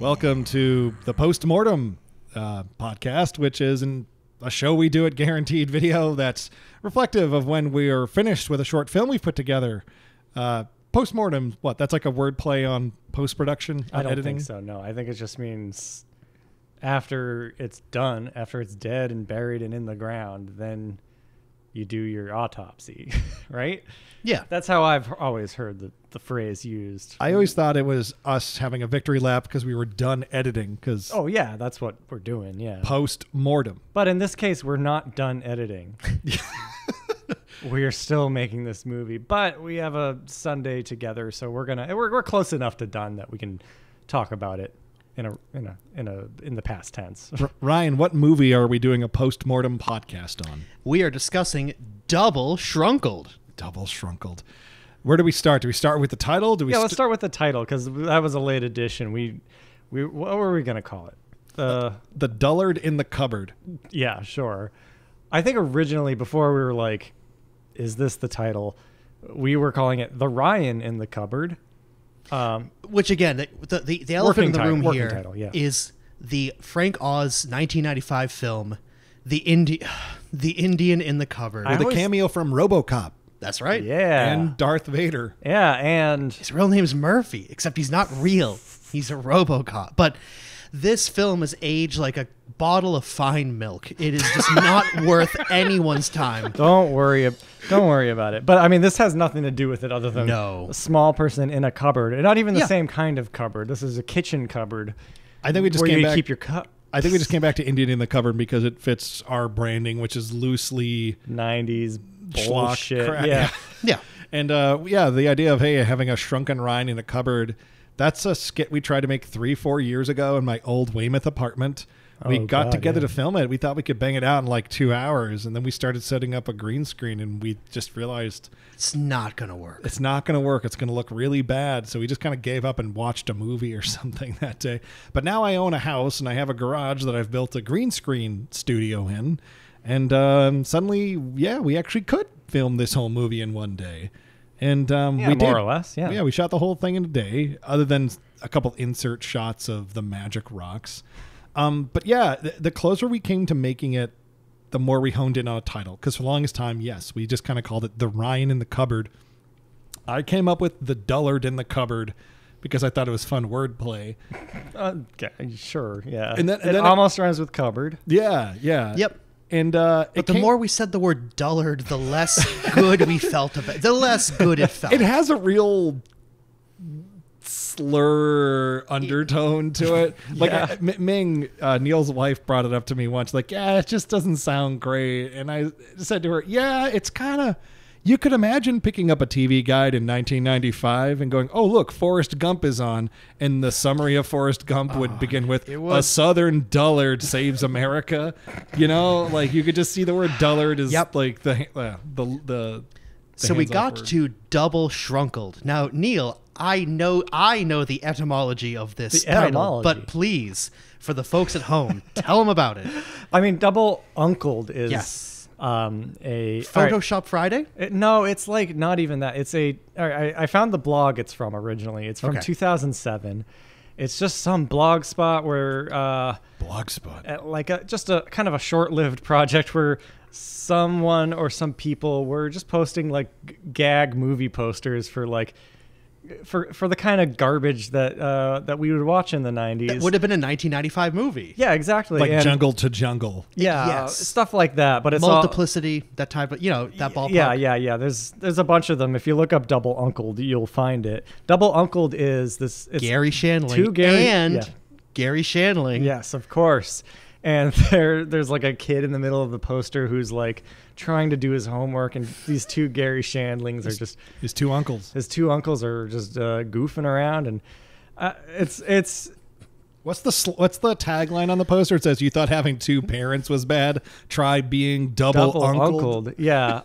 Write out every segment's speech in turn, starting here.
Welcome to the Postmortem podcast, which is a show we do at Guaranteed Video that's reflective of when we are finished with a short film we've put together. Postmortem, what? That's like a wordplay on post-production, on I don't editing? think so, no. I think it just means after it's done, after it's dead and buried and in the ground, then you do your autopsy, right? Yeah. That's how I've always heard the phrase used. I always thought it was us having a victory lap because we were done editing, because Oh, yeah, that's what we're doing, yeah. post-mortem. But in this case, we're not done editing. We're still making this movie, but we have a Sunday together, so we're close enough to done that we can talk about it in the past tense. Ryan, what movie are we doing a post-mortem podcast on? We are discussing Double Shrunkled. Double Shrunkled. Where do we start? Do we start with the title? Let's start with the title, because that was a late edition. We what were we gonna call it? The Dullard in the Cupboard. Yeah, sure. I think originally, before we were like, is this the title? We were calling it The Ryan in the Cupboard. Which, again, the elephant in the room working here title, yeah. is the Frank Oz 1995 film, The Indian in the Cupboard. I With a always- cameo from RoboCop That's right. Yeah. and Darth Vader. Yeah, and His real name's Murphy, except he's not real. He's a RoboCop. But this film is aged like a bottle of fine milk. It is just not worth anyone's time. don't worry about it. But I mean, this has nothing to do with it other than No. a small person in a cupboard. And not even the Yeah. same kind of cupboard. This is a kitchen cupboard I think we just where came you back. keep your cup. I think we just came back to Indian in the Cupboard because it fits our branding, which is loosely 90s schlock bullshit. crap. Yeah. Yeah. And the idea of having a shrunken Ryan in a cupboard, that's a skit we tried to make 3-4 years ago in my old Weymouth apartment. We Oh, got God, together yeah. to film it. We thought we could bang it out in like 2 hours, and then we started setting up a green screen, and we just realized It's not going to work. it's not going to work. It's going to look really bad. So we just kind of gave up and watched a movie or something that day. But now I own a house and I have a garage that I've built a green screen studio in. And suddenly, we actually could film this whole movie in one day. And we more did. or less, yeah. Yeah, we shot the whole thing in a day, other than a couple insert shots of the magic rocks. But yeah, the closer we came to making it, the more we honed in on a title. Because for the longest time, yes, we just kind of called it The Ryan in the Cupboard. I came up with The Dullard in the Cupboard because I thought it was fun wordplay. Okay, sure, yeah. And then it almost rhymes with cupboard. Yeah. Yep. And But the more we said the word dullard, the less good we felt about it. The less good it felt. it has a real slur undertone to it. Like Ming, Neil's wife, brought it up to me once. Like, yeah, it just doesn't sound great. And I said to her, yeah, it's kind of. You could imagine picking up a TV guide in 1995 and going, oh, look, Forrest Gump is on. And the summary of Forrest Gump would begin with, a Southern dullard saves America. You know, like you could just see the word dullard is like the So we hands-off got word. to Double Shrunkled. Now, Neil, I know the etymology of this The title, etymology. but please, for the folks at home, tell them about it. I mean, Double Uncled is Yes. a Photoshop Friday? no, it's like not even that. It's I found the blog it's from originally. It's from Okay. 2007. It's just some blog spot where Blogspot. just a kind of a short-lived project where someone or some people were just posting like gag movie posters for like for the kind of garbage that we would watch in the 90s. It would have been a 1995 movie. Yeah, exactly. Like And- Jungle to Jungle. Yeah, Yes. stuff like that. But it's all, Multiplicity, that type of, that ballpark. Yeah. There's a bunch of them. If you look up Double Uncled, you'll find it. Double Uncled is this. It's Gary Shandling. two Gary- and yeah. Gary Shandling. Yes, of course. And there's like a kid in the middle of the poster who's like trying to do his homework, and these two Gary Shandlings are just His two uncles. his two uncles are just goofing around, and it's What's the tagline on the poster? It says, "You thought having two parents was bad. Try being double uncle." uncled. Yeah.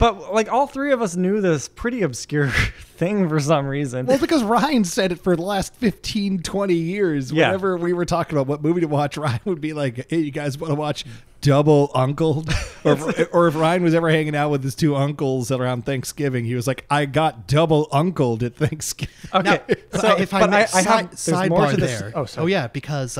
But like all three of us knew this pretty obscure thing for some reason. Well, because Ryan said it for the last 15, 20 years. Yeah. Whenever we were talking about what movie to watch, Ryan would be like, hey, you guys want to watch Double Uncle? or if Ryan was ever hanging out with his two uncles around Thanksgiving, he was like, I got double uncled at Thanksgiving. Okay, Now, if I may, there's more sidebar to this. there. Oh, sorry. yeah, because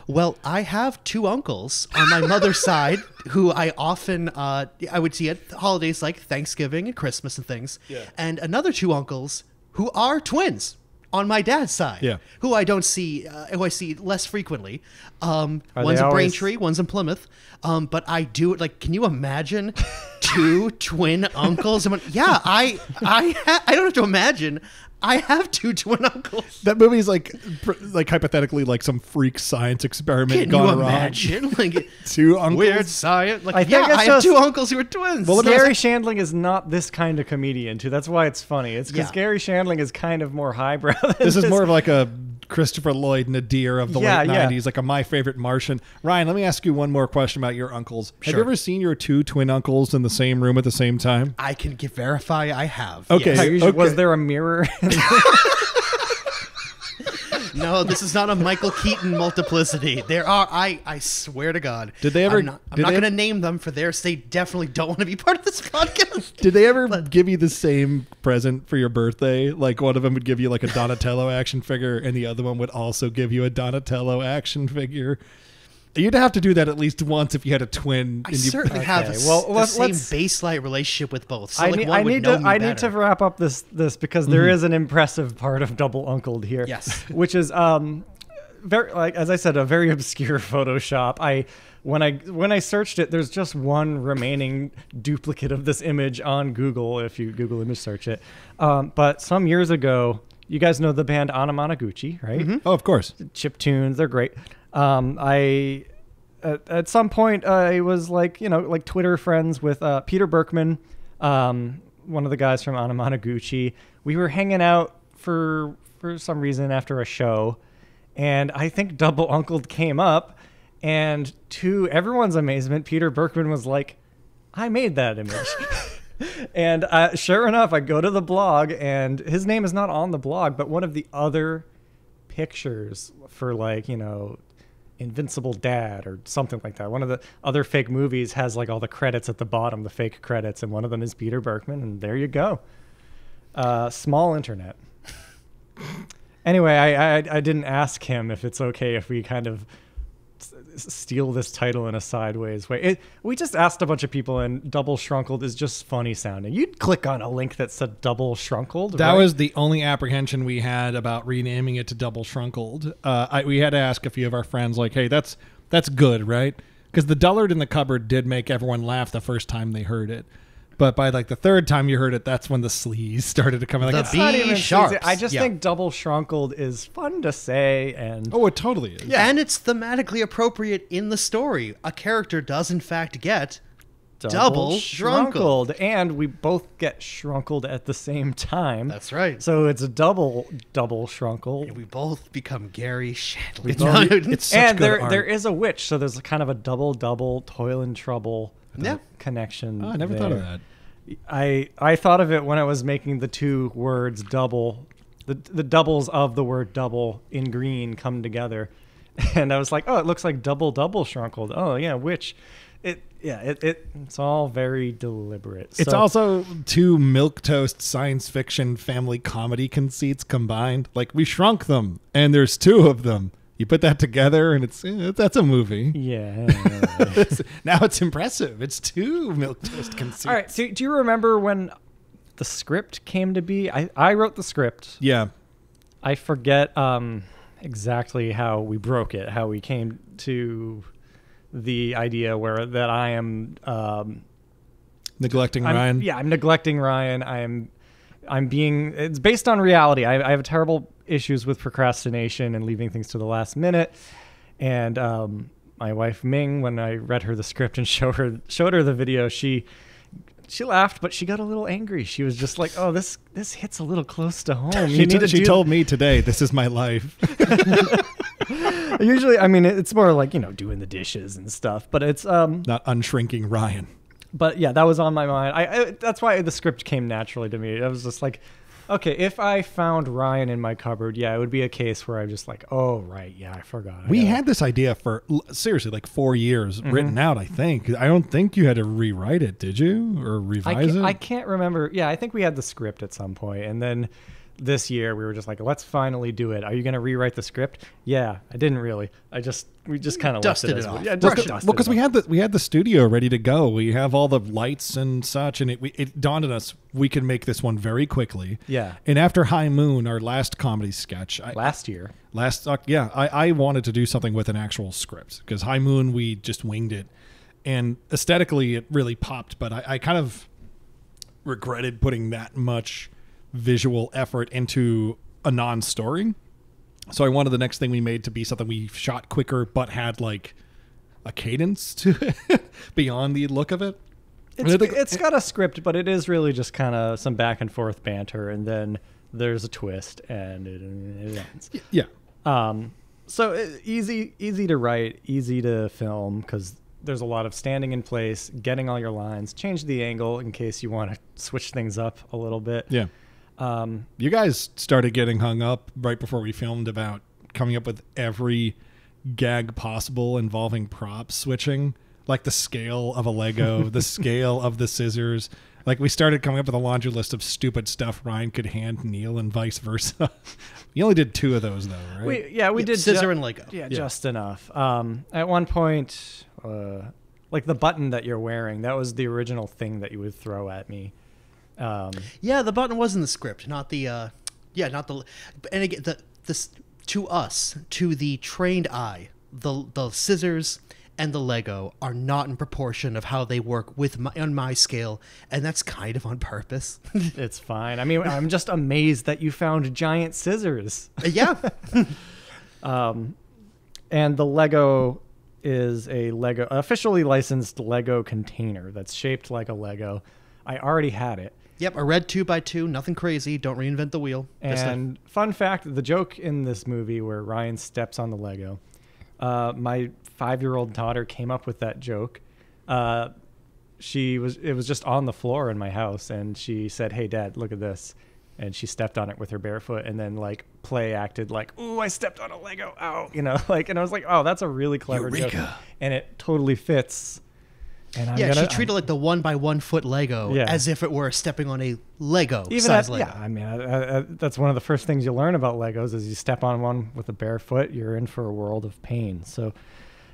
well, I have two uncles on my mother's side who I often I would see at holidays like Thanksgiving and Christmas and things. Yeah. And another two uncles who are twins on my dad's side. Yeah. Who I don't see, who I see less frequently. One's they in always- Braintree, one's in Plymouth. But I do it like, can you imagine two twin uncles? Yeah, I don't have to imagine. I have two twin uncles. That movie's like hypothetically like some freak science experiment Can gone you wrong. imagine? Like Two uncles. weird science. Like, I think yeah, it's I have just- two uncles who are twins. Well, Gary Shandling is not this kind of comedian, too. That's why it's funny. It's because Yeah. Gary Shandling is kind of more highbrow. Than This is more of like a Christopher Lloyd Nadir of the Yeah, late yeah. 90s, like a My Favorite Martian. Ryan, let me ask you one more question about your uncles. Have you Sure. ever seen your two twin uncles in the same room at the same time? I can verify I have. Okay. yes. Was Okay. there a mirror? No, this is not a Michael Keaton multiplicity. There are. I swear to God. Did they ever- I'm not did they- going to name them for theirs. They definitely don't want to be part of this podcast. Did they ever give you the same present for your birthday? Like one of them would give you like a Donatello action figure and the other one would also give you a Donatello action figure. You'd have to do that at least once if you had a twin. I and you, certainly have Okay, the, well, the let's- same let's- baseline relationship with both. So I like need, one I would need know to. me I need better. to wrap up this because there is an impressive part of Double Uncled here. Yes. which is very, like as I said, a very obscure Photoshop. When I searched it, there's just one remaining duplicate of this image on Google. If you Google image search it, but some years ago, you guys know the band Anamanaguchi, right? oh, of course. Chip tunes, they're great. At some point, I was like Twitter friends with Peter Berkman, one of the guys from Anamanaguchi. We were hanging out for some reason after a show, and I think Double Uncled came up, and to everyone's amazement, Peter Berkman was like, I made that image. And sure enough, I go to the blog, and his name is not on the blog, but one of the other pictures for Invincible Dad or something like that. One of the other fake movies has like all the credits at the bottom, the fake credits, and one of them is Peter Berkman, and there you go. Small internet. Anyway, I didn't ask him if it's okay if we kind of steal this title in a sideways way. We just asked a bunch of people, and Double Shrunkled is just funny sounding. You'd click on a link that said Double Shrunkled. That right? was the only apprehension we had about renaming it to Double Shrunkled. We had to ask a few of our friends, like, hey, that's good, right? Because the Dullard in the Cupboard did make everyone laugh the first time they heard it. But by like the third time you heard it, that's when the sleaze started to come in. Like, The it's not Bee even... Sharps. I just Yeah. think Double Shrunkled is fun to say, and Oh, it totally is. Yeah, and it's thematically appropriate in the story. A character does in fact get double shrunkled. and we both get shrunkled at the same time. That's right. So it's a double shrunkled. And we both become Gary Shandling. It's such And good art. there is a witch, so there's kind of a double toil and trouble Yeah. connection. Oh, I never thought of there. that. I thought of it when I was making the two words double, the doubles of the word double in green come together, and I was like, oh, it looks like double shrunkled. Oh yeah, which, it's all very deliberate. It's So- also two milquetoast science fiction family comedy conceits combined. Like, we shrunk them, and there's two of them. You put that together, and that's a movie. yeah. Now it's impressive. It's two milquetoast conceits. All right. So do you remember when the script came to be? I wrote the script. Yeah. I forget exactly how we broke it, how we came to the idea that I am Neglecting Ryan. Yeah, I'm neglecting Ryan. It's based on reality. I have terrible issues with procrastination and leaving things to the last minute. And my wife Ming, when I read her the script and showed her the video, she laughed, but she got a little angry. She was just like, "Oh, this hits a little close to home." She told me today, this is my life. Usually, I mean, it's more like doing the dishes and stuff, but it's Not unshrinking Ryan. But yeah, that was on my mind. That's why the script came naturally to me. I was just like, okay, if I found Ryan in my cupboard, yeah, it would be a case where I'm just like, oh, right, yeah, I forgot. We had this idea for, seriously, like 4 years written out, I think. I don't think you had to rewrite it, did you? Or revise it? I can't remember. Yeah, I think we had the script at some point, and then this year we were just like, let's finally do it. Are you going to rewrite the script? Yeah, I didn't really. We just kind of dusted it off. Yeah, well, because we had the studio ready to go. We have all the lights and such, and it dawned on us we could make this one very quickly. Yeah. And after High Moon, our last comedy sketch, last year, I wanted to do something with an actual script because High Moon we just winged it, and aesthetically it really popped. But I kind of regretted putting that much visual effort into a non-story. So I wanted the next thing we made to be something we shot quicker but had like a cadence to it beyond the look of it. It's got a script, but it is really just kind of some back and forth banter, and then there's a twist and it ends. Yeah. So easy to write, easy to film because there's a lot of standing in place, getting all your lines, change the angle in case you want to switch things up a little bit. Yeah. You guys started getting hung up right before we filmed about coming up with every gag possible involving props switching, like the scale of a Lego, the scale of the scissors. Like we started coming up with a laundry list of stupid stuff Ryan could hand Neil and vice versa. You only did 2 of those though, right? We did scissor and Lego. Yeah, just enough. At one point, like the button that you're wearing, that was the original thing that you would throw at me. Yeah, the button was in the script, not the and again, this to us, to the trained eye, the scissors and the Lego are not in proportion of how they work on my scale, and that's kind of on purpose. It's fine. I mean, I'm just amazed that you found giant scissors. Yeah. And the Lego is a officially licensed Lego container that's shaped like a Lego. I already had it. Yep, a red 2x2, nothing crazy. Don't reinvent the wheel. And fun fact, the joke in this movie where Ryan steps on the Lego, my 5-year-old daughter came up with that joke. It was just on the floor in my house, and she said, "Hey, Dad, look at this." And she stepped on it with her bare foot, and then like play acted like, "Ooh, I stepped on a Lego." Ow, and I was like, "Oh, that's a really clever joke," and it totally fits. And she treated like the 1x1 foot Lego as if it were stepping on a Lego size Lego. Yeah, I mean, that's one of the first things you learn about Legos is you step on one with a bare foot, you're in for a world of pain. So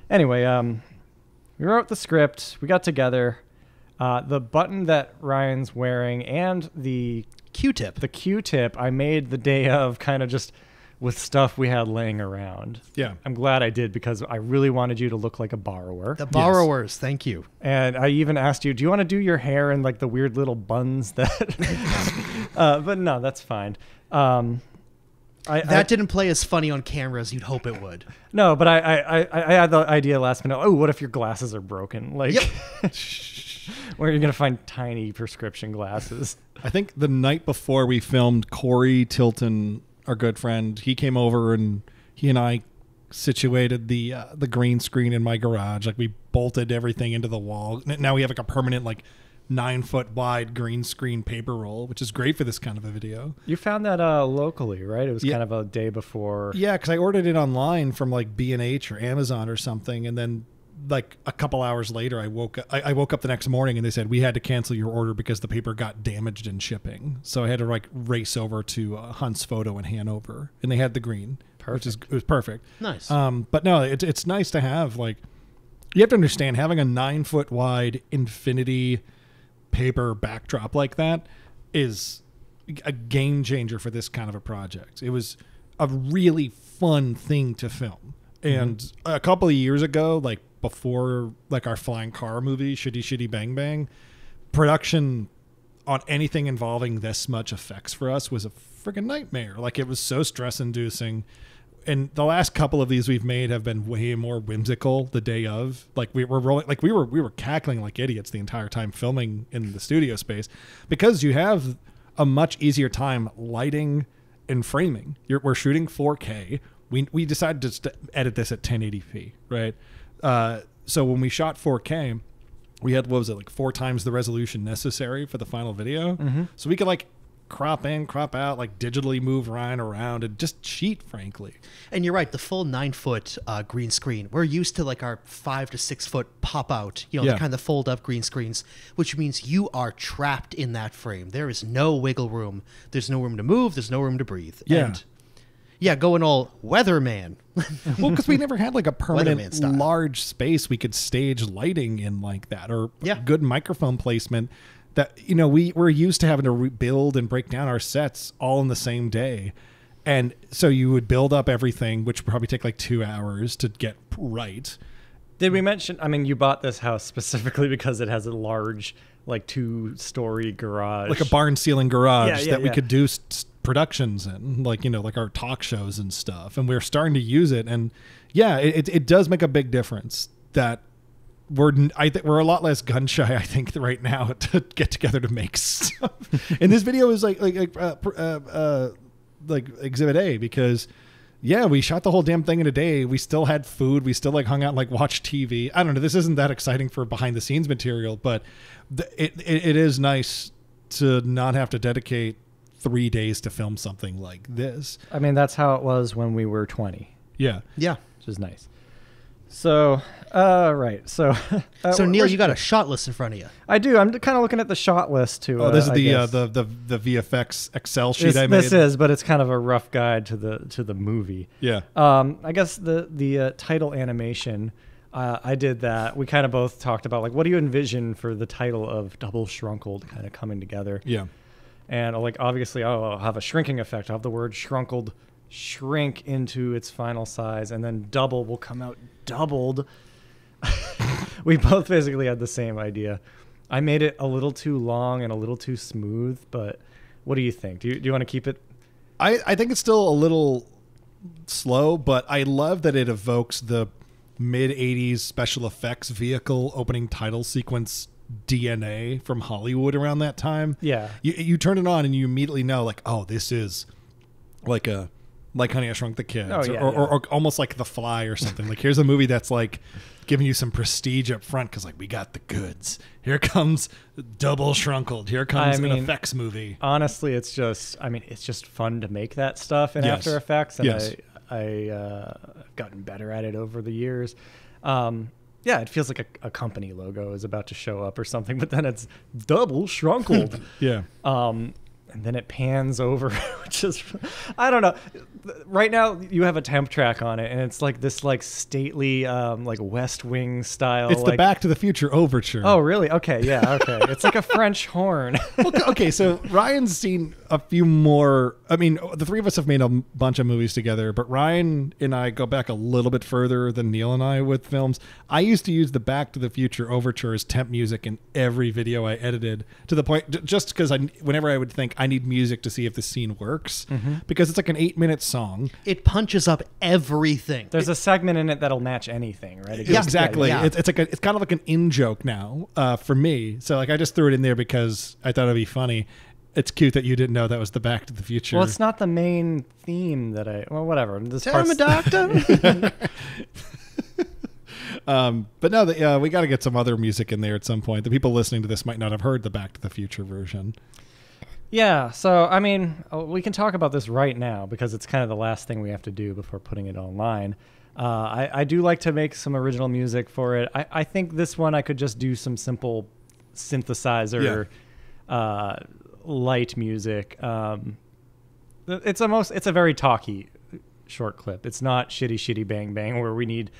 anyway, we wrote the script, we got together, the button that Ryan's wearing and the Q-tip I made the day of, kind of just with stuff we had laying around. Yeah. I'm glad I did because I really wanted you to look like a borrower. The borrowers, yes. Thank you. And I even asked you, do you want to do your hair in like the weird little buns that... but no, that's fine. That didn't play as funny on camera as you'd hope it would. No, but I had the idea last minute, what if your glasses are broken? Like, where are you going to find tiny prescription glasses? I think the night before we filmed, Corey Tilton, our good friend, he came over and he and I situated the green screen in my garage. Like we bolted everything into the wall. Now we have like a permanent 9-foot wide green screen paper roll, which is great for this kind of a video. You found that locally, right? It was kind of a day before. Yeah, because I ordered it online from like B&H or Amazon or something, and then like a couple hours later, I woke up the next morning and they said we had to cancel your order because the paper got damaged in shipping. So I had to like race over to Hunt's Photo in Hanover, and they had the green, which it was perfect. Nice. But no, it's nice to have you have to understand having a 9-foot wide infinity paper backdrop like that is a game changer for this kind of a project. It was a really fun thing to film. And a couple of years ago, before our flying car movie, Shitty Shitty Bang Bang, production on anything involving this much effects for us was a freaking nightmare. It was so stress inducing. And the last couple of these we've made have been way more whimsical the day of. We were cackling like idiots the entire time filming in the studio space because you have a much easier time lighting and framing. We're shooting 4K. We decided to edit this at 1080p, right? So when we shot 4K, we had, what was it, like 4 times the resolution necessary for the final video. So we could like crop in, crop out, like digitally move Ryan around and just cheat, frankly. And you're right, the full 9-foot green screen. We're used to like our 5 to 6 foot pop out, you know, the kind of fold up green screens, which means you are trapped in that frame. There is no wiggle room. There's no room to move. There's no room to breathe. Yeah. And going all weatherman. Well, because we never had like a permanent Weatherman style. large space we could stage lighting in like that, or Yeah. good microphone placement. That, you know, we're used to having to rebuild and break down our sets all in the same day. And so you would build up everything, which would probably take like 2 hours to get right. Did we mention, I mean, you bought this house specifically because it has a large, like 2-story garage. Like a barn ceiling garage Yeah, that we could do productions in, like, you know, like our talk shows and stuff. And we're starting to use it. And yeah, it does make a big difference that we're a lot less gun shy, I think, right now to get together to make stuff. And this video is like Exhibit A, because we shot the whole damn thing in a day. We still had food. We still like hung out and like watched TV. I don't know. This isn't that exciting for behind the scenes material, but it is nice to not have to dedicate 3 days to film something like this. I mean, that's how it was when we were 20, Yeah. Yeah. which is nice. So, right. So, So Neil, you got a shot list in front of you. I do. I'm kind of looking at the shot list too. Oh, this is I the guess. the VFX Excel sheet I made. This is, but it's kind of a rough guide to the movie. Yeah. I guess the title animation, I did that. We kind of both talked about like, what do you envision for the title of Double Shrunkled kind of coming together? Yeah. And like, obviously, I'll have a shrinking effect. I'll have the word shrunkled shrink into its final size, and then double will come out doubled. We both basically had the same idea. I made it a little too long and a little too smooth, but what do you think? Do you want to keep it? I think it's still a little slow, but I love that it evokes the mid-'80s special effects vehicle opening title sequence DNA from Hollywood around that time. Yeah. You turn it on and you immediately know, like, oh, this is like Honey, I Shrunk the Kids, Oh, yeah, or almost like The Fly or something. Like, here's a movie that's like giving you some prestige up front because, like, we got the goods. Here comes Double Shrunkled. Here comes an effects movie. Honestly, it's just fun to make that stuff in Yes. After Effects, and Yes. I've gotten better at it over the years. It feels like a company logo is about to show up or something, but then it's Double Shrunkled. Yeah. And then it pans over, which is, I don't know. Right now, you have a temp track on it, and it's like this like stately, like West Wing style. It's the like, Back to the Future overture. Oh, really? Okay, yeah, okay. It's like a French horn. Okay, so Ryan's seen a few more. I mean, the three of us have made a bunch of movies together, but Ryan and I go back a little bit further than Neil and I with films. I used to use the Back to the Future overture as temp music in every video I edited, to the point, just because whenever I would think I need music to see if the scene works, because it's like an 8-minute song. It punches up everything. There's a segment in it that'll match anything, right? It Yeah, goes- exactly. yeah. It's kind of like an in joke now for me. So like I just threw it in there because I thought it'd be funny. It's cute that you didn't know that was the Back to the Future. Well, it's not the main theme that whatever. This Tell him, part's- doctor. But no, we got to get some other music in there at some point. The people listening to this might not have heard the Back to the Future version. Yeah, so I mean, we can talk about this right now because it's kind of the last thing we have to do before putting it online. I do like to make some original music for it. I think this one I could just do some simple synthesizer, light music. It's a very talky short clip. It's not shitty bang bang where we need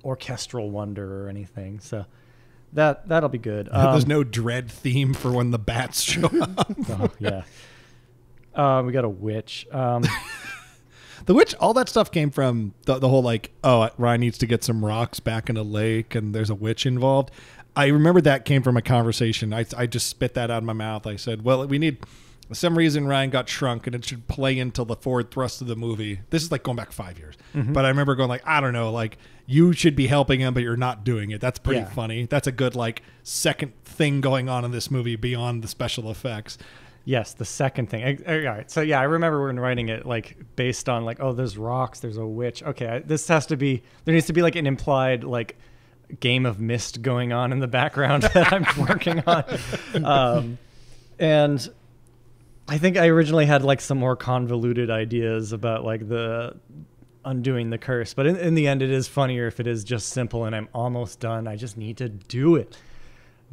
orchestral wonder or anything. So that'll be good. There's no dread theme for when the bats show up. Oh, yeah. We got a witch. The witch, all that stuff came from the whole like, oh, Ryan needs to get some rocks back in a lake and there's a witch involved. I remember that came from a conversation. I just spit that out of my mouth. I said, well, we need some reason Ryan got shrunk and it should play into the forward thrust of the movie. This is like going back 5 years. But I remember going like, I don't know, like you should be helping him, but you're not doing it. That's pretty funny. That's a good like second thing going on in this movie beyond the special effects. Yes, the second thing. All right. So yeah, I remember when writing it like based on like, oh, there's rocks, there's a witch. Okay, there needs to be like an implied like game of Myst going on in the background that I'm working on. And I think I originally had like some more convoluted ideas about like the undoing the curse, but in the end, it is funnier if it is just simple and I'm almost done. I just need to do it,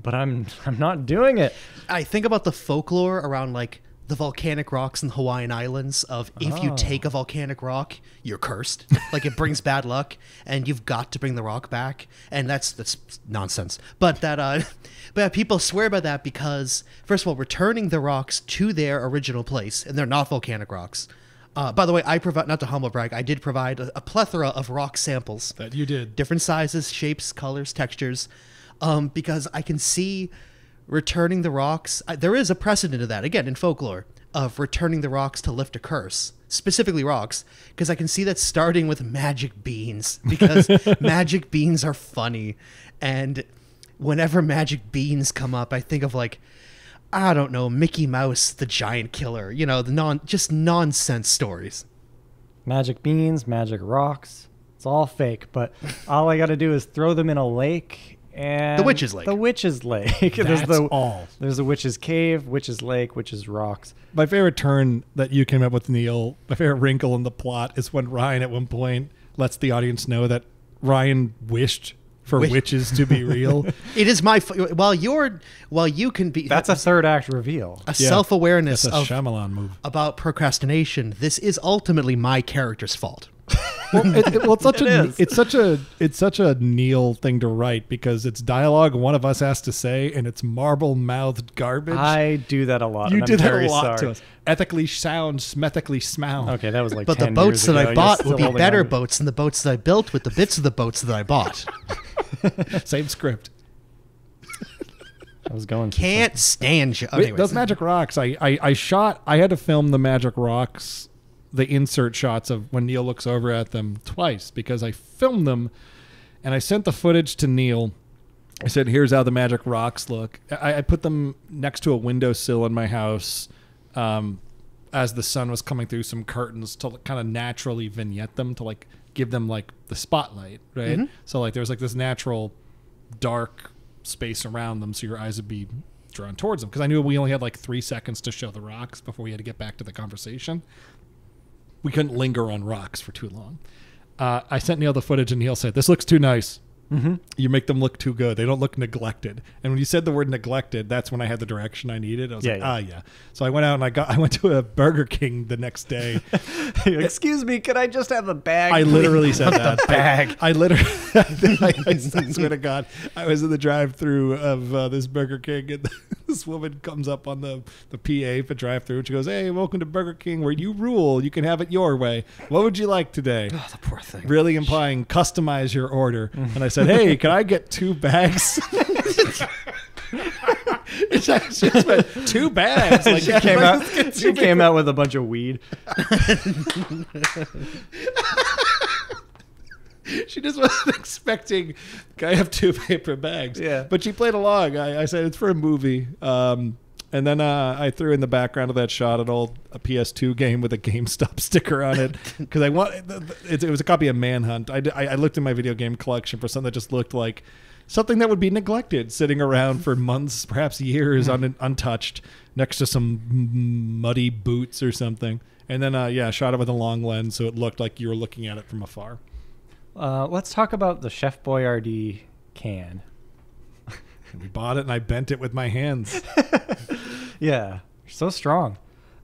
but I'm not doing it. I think about the folklore around like the volcanic rocks in the Hawaiian Islands of if you take a volcanic rock, you're cursed. Like it brings bad luck and you've got to bring the rock back. And that's nonsense. But but people swear by that because, first of all, returning the rocks to their original place, and they're not volcanic rocks. By the way, I provide, not to humble brag, I did provide a plethora of rock samples. That you did. Different sizes, shapes, colors, textures, because I can see returning the rocks. There is a precedent of that, again, in folklore, of returning the rocks to lift a curse, specifically rocks, because I can see that starting with magic beans, because magic beans are funny. And whenever magic beans come up, I think of like, I don't know, Mickey Mouse, the giant killer, you know, just nonsense stories. Magic beans, magic rocks. It's all fake, but all I got to do is throw them in a lake. And The Witch's Lake. The Witch's Lake. That's all. There's a Witch's Cave, Witch's Lake, Witch's Rocks. My favorite turn that you came up with, Neil, my favorite wrinkle in the plot is when Ryan at one point lets the audience know that Ryan wished for witches to be real. It is while you can be, That's a third act reveal. a self-awareness That's a of Shyamalan move. about procrastination. This is ultimately my character's fault. It's such a Neil thing to write because it's dialogue one of us has to say, and it's marble-mouthed garbage. I do that a lot. You and did I'm that very a lot sorry. to us. Ethically sound, smethically smound. Okay, that was like But 10 the boats years that ago. I You're bought still would be holding better on. boats than the boats that I built with the bits of the boats that I bought. Same script. I was going to Can't stand you. Wait, Anyways. those magic rocks, I had to film the magic rocks, the insert shots of when Neil looks over at them twice because I filmed them and I sent the footage to Neil. I said, here's how the magic rocks look. I put them next to a windowsill in my house as the sun was coming through some curtains to kind of naturally vignette them, to like give them like the spotlight, right? Mm-hmm. So like there's like this natural dark space around them so your eyes would be drawn towards them, because I knew we only had like 3 seconds to show the rocks before we had to get back to the conversation. We couldn't linger on rocks for too long. I sent Neil the footage and Neil said, this looks too nice. Mm-hmm. You make them look too good. They don't look neglected. And when you said the word neglected, that's when I had the direction I needed. I was yeah. So I went out and I went to a Burger King the next day. Excuse me, could I just have a bag? I literally said that. Bag. I literally, I swear to God, I was in the drive-thru of this Burger King, and this woman comes up on the PA for drive-thru, and she goes, "Hey, welcome to Burger King, where you rule. You can have it your way. What would you like today?" Oh, the poor thing. Really implying customize your order. And I said, "Hey, can I get 2 bags?" It's actually just meant 2 bags. Like, She came out with a bunch of weed. She just wasn't expecting, can I have 2 paper bags? Yeah. But she played along. I said, it's for a movie. And then I threw in the background of that shot a PS2 game with a GameStop sticker on it, because I want it was a copy of Manhunt. I looked in my video game collection for something that just looked like something that would be neglected, sitting around for months, perhaps years, untouched, next to some muddy boots or something. And then shot it with a long lens so it looked like you were looking at it from afar. Let's talk about the Chef Boyardee can. And we bought it, and I bent it with my hands. Yeah, so strong.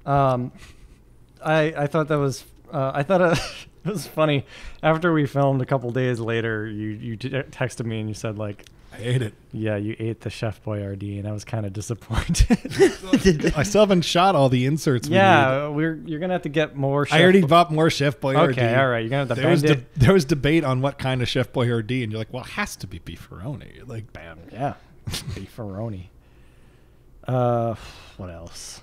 I thought that was it was funny. After we filmed a couple days later, you texted me and you said like, I ate it. yeah, you ate the Chef Boyardee, and I was kind of disappointed. I still haven't shot all the inserts. Yeah, you're gonna have to get more. I already bought more Chef Boyardee. Okay, all right, you're gonna have to bend it. There was debate on what kind of Chef Boyardee, and you're like, well, it has to be beefaroni. Like, Bam, yeah, beefaroni. What else?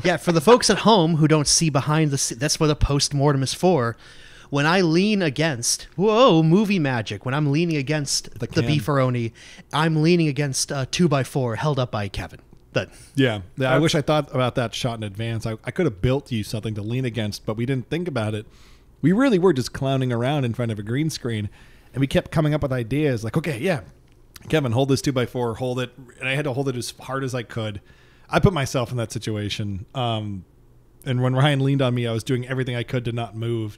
Yeah, for the folks at home who don't see behind that's what a post-mortem is for. When I lean against, movie magic, when I'm leaning against the beefaroni, I'm leaning against a 2x4 held up by Kevin. I wish I thought about that shot in advance. I could have built you something to lean against, but we didn't think about it. We really were just clowning around in front of a green screen. And we kept coming up with ideas like, okay, yeah, Kevin, hold this 2x4, hold it. And I had to hold it as hard as I could. I put myself in that situation. And when Ryan leaned on me, I was doing everything I could to not move.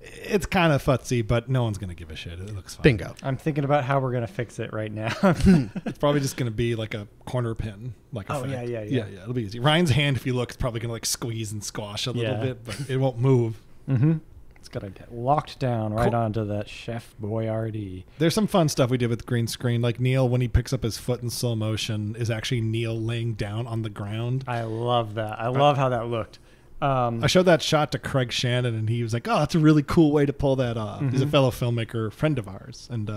It's kind of futzy, but no one's going to give a shit. It looks fine. Bingo. I'm thinking about how we're going to fix it right now. It's probably just going to be like a corner pin. Like Oh, effect. yeah. It'll be easy. Ryan's hand, if you look, is probably going to like squeeze and squash a little Yeah. bit, but it won't move. Mm-hmm. It's going to get locked down right Cool. onto that Chef Boyardee. There's some fun stuff we did with green screen. Like Neil, when he picks up his foot in slow motion, is actually Neil laying down on the ground. I love that. I love how that looked. I showed that shot to Craig Shannon, and he was like, "Oh, that's a really cool way to pull that off." He's a fellow filmmaker, friend of ours, and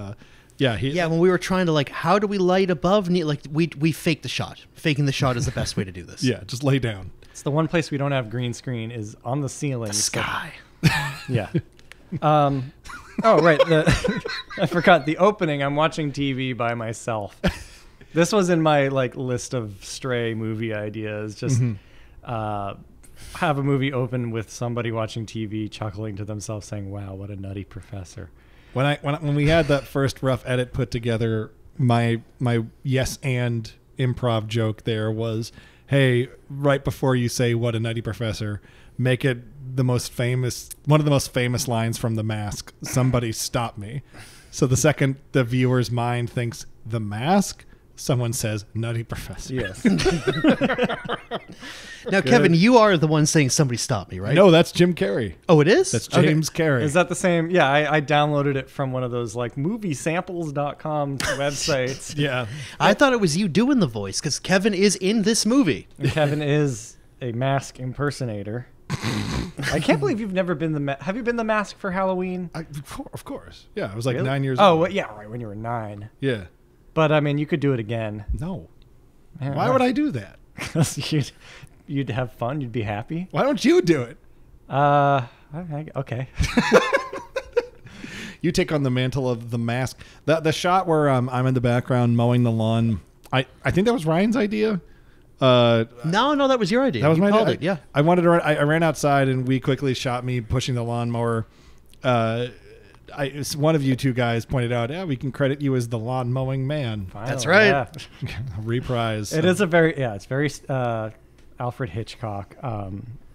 When we were trying to like, how do we light above? Like we faked the shot. Faking the shot is the best way to do this. yeah, just lay down. It's the one place we don't have green screen is on the ceiling. The sky. Yeah. Oh, right. I forgot the opening. I'm watching TV by myself. This was in my like list of stray movie ideas. Just have a movie open with somebody watching TV, chuckling to themselves, saying, "Wow, what a nutty professor." When we had that first rough edit put together, my yes and improv joke there was, hey, right before you say "what a nutty professor," make it one of the most famous lines from The Mask. Somebody stop me. So the second the viewer's mind thinks The Mask, someone says "nutty professor." Yes. Now, Kevin, you are the one saying somebody stop me, right? No, that's Jim Carrey. Oh, it is? That's Okay. James Carrey. Is that the same? Yeah, I downloaded it from one of those like moviesamples.com websites. Yeah. I thought it was you doing the voice because Kevin is in this movie. And Kevin is a Mask impersonator. I can't believe you've never been have you been the Mask for Halloween? Of course. Yeah, I was like Really? 9 years Oh, old. well, yeah, right, when you were 9. Yeah. But I mean, you could do it again. No. Why would I do that? You'd have fun. You'd be happy. Why don't you do it? Okay. You take on the mantle of The Mask. The shot where I'm in the background mowing the lawn, I think that was Ryan's idea. No, that was your idea. That was You my called idea. it, yeah. I wanted to. I ran outside and we quickly shot me pushing the lawnmower. One of you two guys pointed out, yeah, we can credit you as the lawn mowing man. Finally, That's right. yeah. Reprise. It is a very it's very Alfred Hitchcock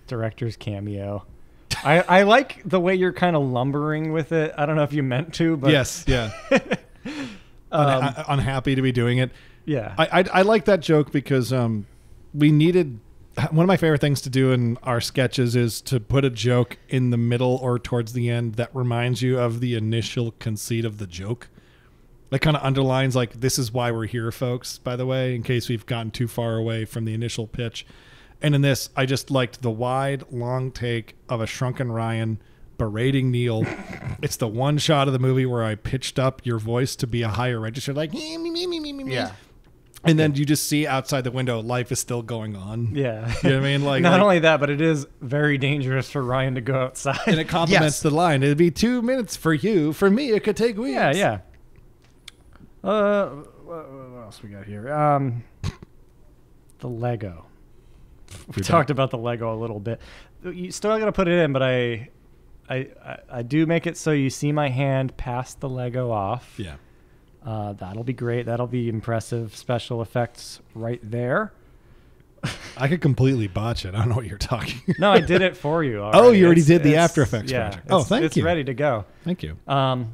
director's cameo. I like the way you're kind of lumbering with it. I don't know if you meant to, but Yes, yeah. Unhappy to be doing it. yeah. I like that joke because we needed. One of my favorite things to do in our sketches is to put a joke in the middle or towards the end that reminds you of the initial conceit of the joke. That kind of underlines, like, this is why we're here, folks, by the way, in case we've gotten too far away from the initial pitch. And in this, I just liked the wide, long take of a shrunken Ryan berating Neil. It's the one shot of the movie where I pitched up your voice to be a higher register, like, Yeah. and then you just see outside the window, life is still going on. Yeah. You know what I mean? Like, Not only that, but it is very dangerous for Ryan to go outside. and it complements Yes. the line. It'd be 2 minutes for you. For me, it could take weeks. Yeah. What else we got here? The Lego. We talked about the Lego a little bit. You still got to put it in, but I do make it so you see my hand pass the Lego off. Yeah. That'll be great. That'll be impressive special effects right there. I could completely botch it. I don't know what you're talking. No, I did it for you. Oh, you already did the It's- After Effects yeah, project. Oh, thank it's you. ready to go. Thank you. What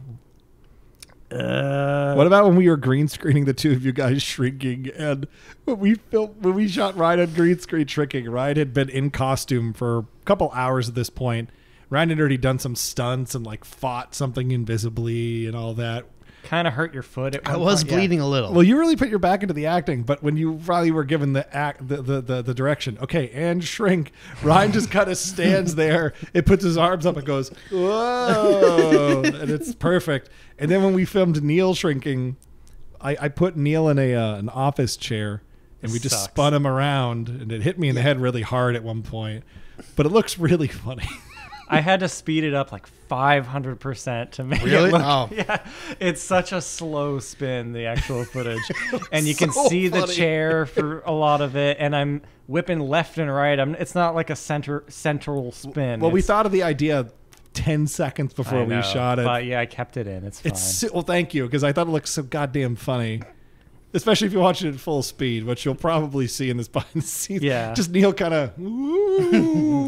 What about when we were green screening the two of you guys shrinking, and when we shot Ryan on green screen shrinking, Ryan had been in costume for a couple hours at this point. Ryan had already done some stunts and like fought something invisibly and all that. kind of hurt your foot? At I one was point? Yeah. bleeding a little. Well, you really put your back into the acting, but when you probably were given the direction, okay, and shrink, Ryan just kind of stands there. It puts his arms up and goes, whoa, and it's perfect. And then when we filmed Neil shrinking, I put Neil in an office chair, and we just Sucks. spun him around, and it hit me in the head really hard at one point. But it looks really funny. I had to speed it up like 500% to make Really? it look. Oh. Yeah, it's such a slow spin, the actual footage, and you can So see the funny. chair for a lot of it, and I'm whipping left and right. It's not like a central spin. Well, we It's- thought of the idea 10 seconds before we shot it. But yeah, I kept it in. It's fine. Well, thank you, because I thought it looked so goddamn funny. Especially if you watch it at full speed, which you'll probably see in this behind the scenes. Yeah. Just Neil kind of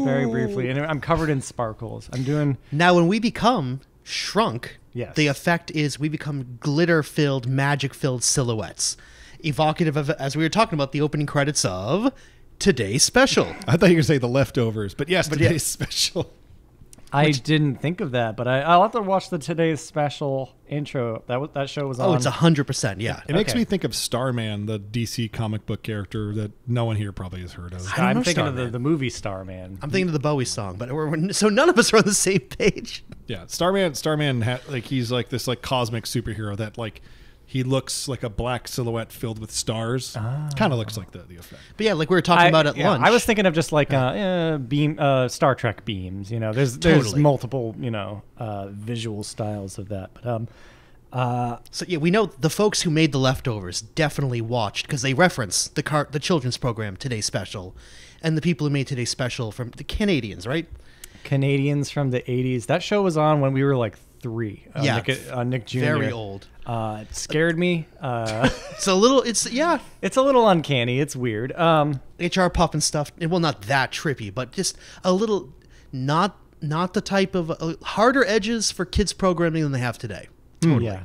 very briefly. And I'm covered in sparkles. I'm doing... Now, when we become shrunk, Yes. the effect is we become glitter-filled, magic-filled silhouettes. Evocative of, as we were talking about, the opening credits of today's special. I thought you were going to say The Leftovers, but yes, today's special. I didn't think of that, but I'll have to watch the Today's Special intro. That show was on. Oh, it's 100%, yeah. It makes Okay. me think of Starman, the DC comic book character that no one here probably has heard of. I don't I'm know thinking of Starman. the movie Starman. I'm thinking of the Bowie song, but so none of us are on the same page. Yeah, Starman, he's like this like cosmic superhero that like he looks like a black silhouette filled with stars. Kind of looks like the effect. But yeah, like we were talking about at lunch. I was thinking of just like Star Trek beams. There's Totally. multiple visual styles of that. But So yeah, we know the folks who made The Leftovers definitely watched because they reference the children's program Today's Special, and the people who made Today's Special from the Canadians, right? Canadians from the 80s. That show was on when we were like 3. Yeah, Nick Jr. very old. It scared me. It's a little, it's a little uncanny. It's weird. HR Puff and stuff. Well, not that trippy, but just a little, not the type of harder edges for kids programming than they have today. Totally. Yeah.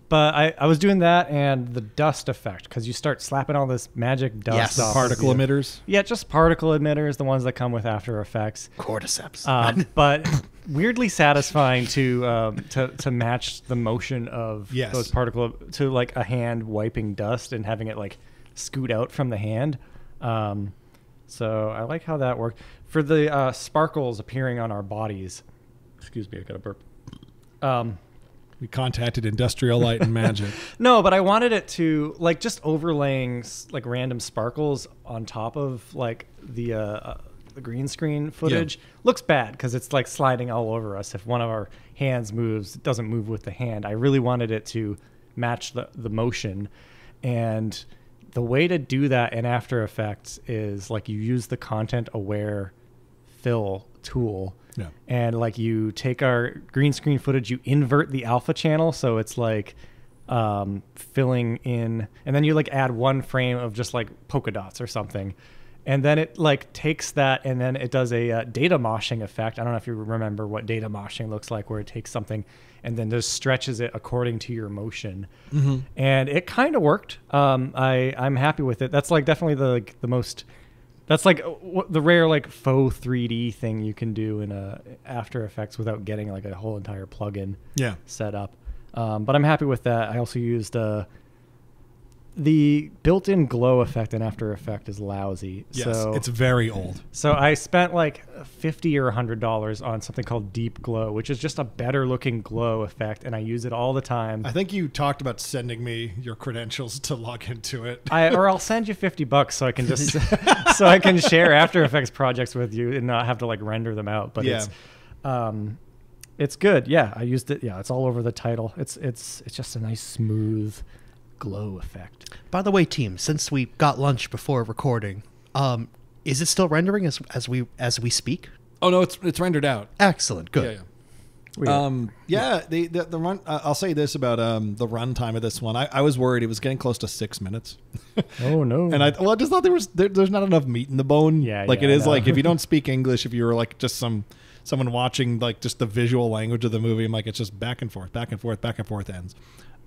But I was doing that and the dust effect, because you start slapping all this magic dust Yes. off. Particle of you. emitters. Yeah, just particle emitters, the ones that come with After Effects. Cordyceps. But weirdly satisfying to match the motion of Yes. those particle to like a hand wiping dust and having it like scoot out from the hand. So I like how that worked. For the sparkles appearing on our bodies. Excuse me, I got a burp. We contacted Industrial Light and Magic. No, but I wanted it to like just overlaying like random sparkles on top of like the green screen footage looks bad because it's like sliding all over us. If one of our hands moves, it doesn't move with the hand. I really wanted it to match the motion, and the way to do that in After Effects is like you use the content aware fill tool. Yeah. And like you take our green screen footage, you invert the alpha channel, so it's like filling in, and then you like add one frame of just like polka dots or something, and then it like takes that and then it does a data moshing effect. I don't know if you remember what data moshing looks like, where it takes something and then just stretches it according to your motion. Mm-hmm. And it kind of worked. I'm happy with it. That's like definitely the most. That's like the rare like faux 3D thing you can do in After Effects without getting like a whole entire plugin set up. But I'm happy with that. I also used the built-in glow effect in After Effects is lousy. Yes, So it's very old. so I spent like $50 or $100 on something called Deep Glow, which is just a better looking glow effect, and I use it all the time. I think you talked about sending me your credentials to log into it. Or I'll send you $50 so I can just so I can share After Effects projects with you and not have to like render them out. But it's good. Yeah, I used it. Yeah, it's all over the title. It's just a nice smooth glow effect. By the way, team, since we got lunch before recording, is it still rendering as we speak? Oh no, it's rendered out. Excellent, good. The run. I'll say this about the runtime of this one. I was worried it was getting close to 6 minutes. Oh no! And I just thought there's not enough meat in the bone. It is like if you don't speak English, if you were like just someone watching like just the visual language of the movie, I'm like it's just back and forth ends.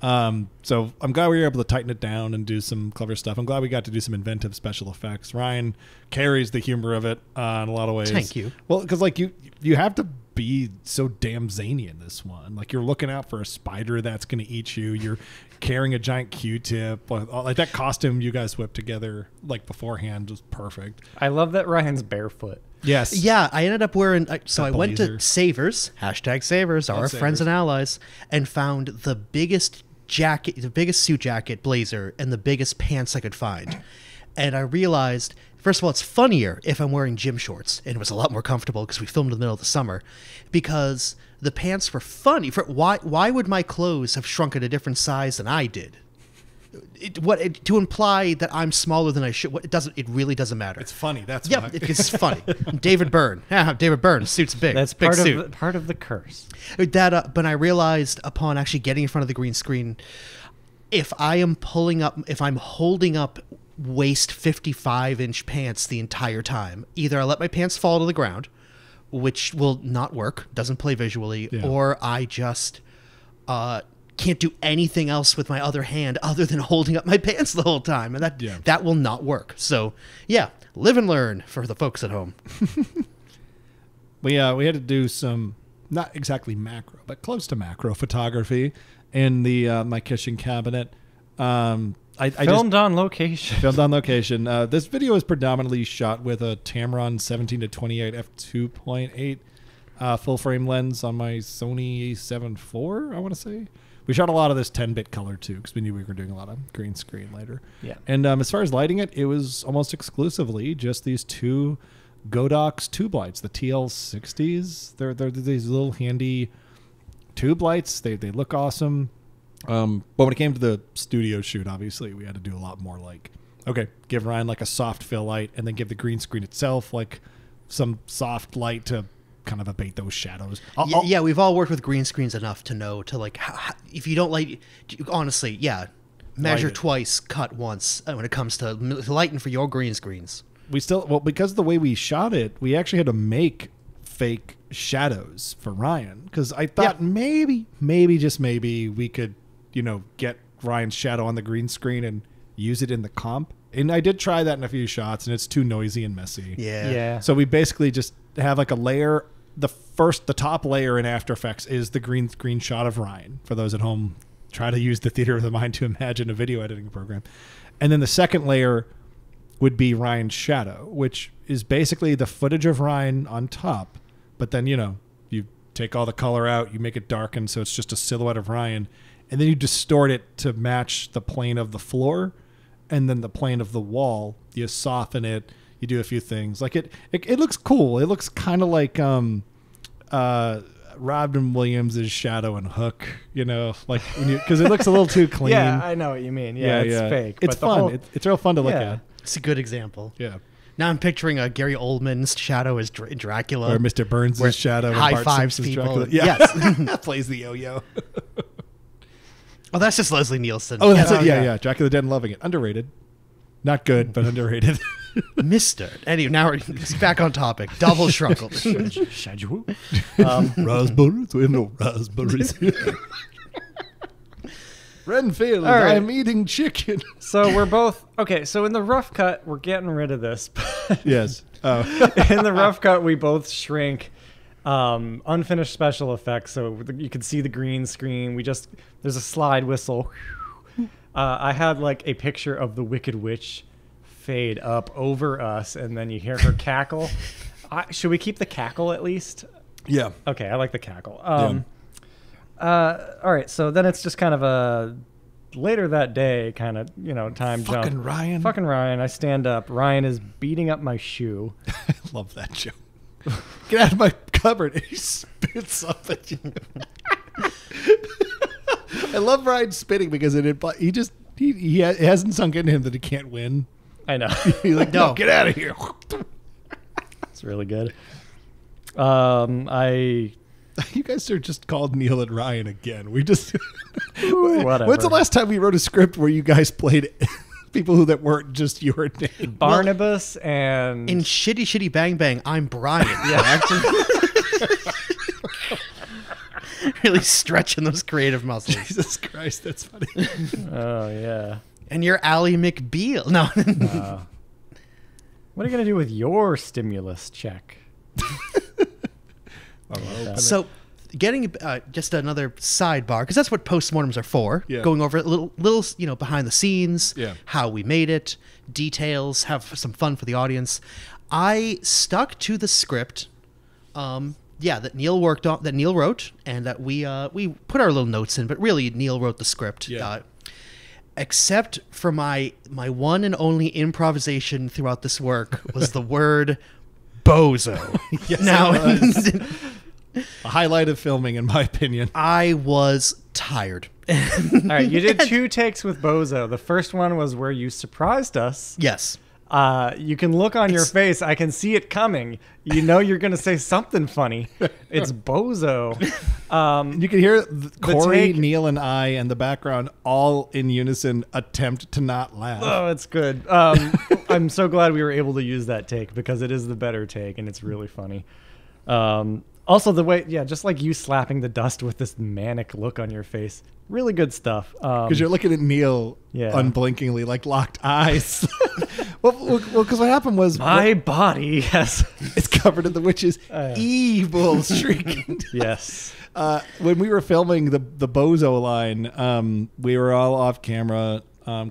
So I'm glad we were able to tighten it down and do some clever stuff. I'm glad we got to do some inventive special effects. Ryan carries the humor of it in a lot of ways. Thank you. Well, because like you have to be so damn zany in this one. Like you're looking out for a spider that's going to eat you. You're carrying a giant Q-tip. Like that costume you guys whipped together like beforehand was perfect. I love that Ryan's barefoot. Yes. Yeah, I ended up wearing. So I That went to blazer. Savers, #Savers, our Savers. friends and allies, and found the biggest jacket, the biggest suit jacket, blazer, and the biggest pants I could find. And I realized, first of all, it's funnier if I'm wearing gym shorts, and it was a lot more comfortable because we filmed in the middle of the summer, because the pants were funny. Why would my clothes have shrunk at a different size than I did? to imply that I'm smaller than I should. It doesn't. It really doesn't matter. It's funny. That's yeah, why. it's funny. David Byrne. Yeah, David Byrne. Suit's big. That's big part suit. of part of the curse. But I realized upon actually getting in front of the green screen, if I'm holding up waist 55-inch pants the entire time, either I let my pants fall to the ground, which will not work, doesn't play visually, or I just can't do anything else with my other hand other than holding up my pants the whole time, and that will not work. So yeah, live and learn for the folks at home. We had to do some, not exactly macro, but close to macro photography in the my kitchen cabinet. I filmed on location. Filmed on location. This video is predominantly shot with a Tamron 17-28 f2.8 full frame lens on my Sony a7 IV, I want to say. We shot a lot of this 10-bit color too, because we knew we were doing a lot of green screen later. Yeah. And as far as lighting it, it was almost exclusively just these two Godox tube lights, the TL60s. They're these little handy tube lights. They look awesome. But when it came to the studio shoot, obviously we had to do a lot more. Like, okay, give Ryan like a soft fill light, and then give the green screen itself like some soft light to kind of abate those shadows. Yeah, we've all worked with green screens enough to know to like if you don't like, honestly, measure twice, cut once when it comes to lighting for your green screens. We still, because of the way we shot it, we actually had to make fake shadows for Ryan, because I thought maybe just maybe we could, get Ryan's shadow on the green screen and use it in the comp. And I did try that in a few shots, and it's too noisy and messy. Yeah. So we basically just have like a layer. The top layer in After Effects is the green screen shot of Ryan. For those at home, try to use the theater of the mind to imagine a video editing program. And then the second layer would be Ryan's shadow, which is basically the footage of Ryan on top. But then, you take all the color out, you make it darken so it's just a silhouette of Ryan, and then you distort it to match the plane of the floor and then the plane of the wall. You soften it. You do a few things. Like it looks cool. It looks kind of like Robin Williams' shadow and Hook, like because it looks a little too clean. Yeah, I know what you mean. Yeah, it's fake. It's fun. It's real fun to look at. It's a good example. Yeah. Now I'm picturing a Gary Oldman's shadow as Dracula, or Mr. Burns' shadow. High fives people. Yes, plays the yo-yo. Oh, that's just Leslie Nielsen. Oh, that's it. Yeah. Dracula Dead and Loving It. Underrated. Not good, but underrated. Mister. Anyway, now we're back on topic. Double Shrunkle. Raspberries? We have no raspberries. Renfield, right. I'm eating chicken. So we're both... Okay, so in the rough cut, we're getting rid of this. Yes. Oh. In the rough cut, we both shrink unfinished special effects, so you can see the green screen. There's a slide whistle. I had like a picture of the Wicked Witch fade up over us, and then you hear her cackle. Should we keep the cackle at least? Yeah. Okay, I like the cackle. All right, so then it's just kind of a later that day kind of, time jump. Fucking Ryan. I stand up. Ryan is beating up my shoe. I love that joke. Get out of my cupboard. And he spits up at you. I love Ryan spitting because it hasn't sunk into him that he can't win. I know. He's like, no, get out of here. It's really good. You guys are just called Neil and Ryan again. We just whatever. When's the last time we wrote a script where you guys played people that weren't just your name? Barnabas and in Shitty Bang Bang, I'm Brian. Yeah. Really stretching those creative muscles. Jesus Christ, that's funny. Oh yeah. And you're Ally McBeal. No. What are you gonna do with your stimulus check? So, getting just another sidebar, because that's what postmortems are for. Yeah. Going over little behind the scenes, yeah, how we made it, details, have some fun for the audience. I stuck to the script, that Neil wrote, and that we put our little notes in. But really, Neil wrote the script. Yeah. Except for my one and only improvisation throughout this work was the word bozo. Yes, now, a highlight of filming, in my opinion. I was tired. All right, you did 2 takes with Bozo. The first one was where you surprised us. Yes. You can look on your face. I can see it coming. You know you're going to say something funny. It's Bozo. You can hear Corey, take- Neil, and I in the background all in unison attempt to not laugh. Oh, it's good. I'm so glad we were able to use that take because it is the better take and it's really funny. Also, the way, just like you slapping the dust with this manic look on your face. Really good stuff. Because you're looking at Neil unblinkingly, like locked eyes. well, because what happened was my body, yes. It's covered in the witch's evil shrieking. Yes. When we were filming the Bozo line, we were all off camera.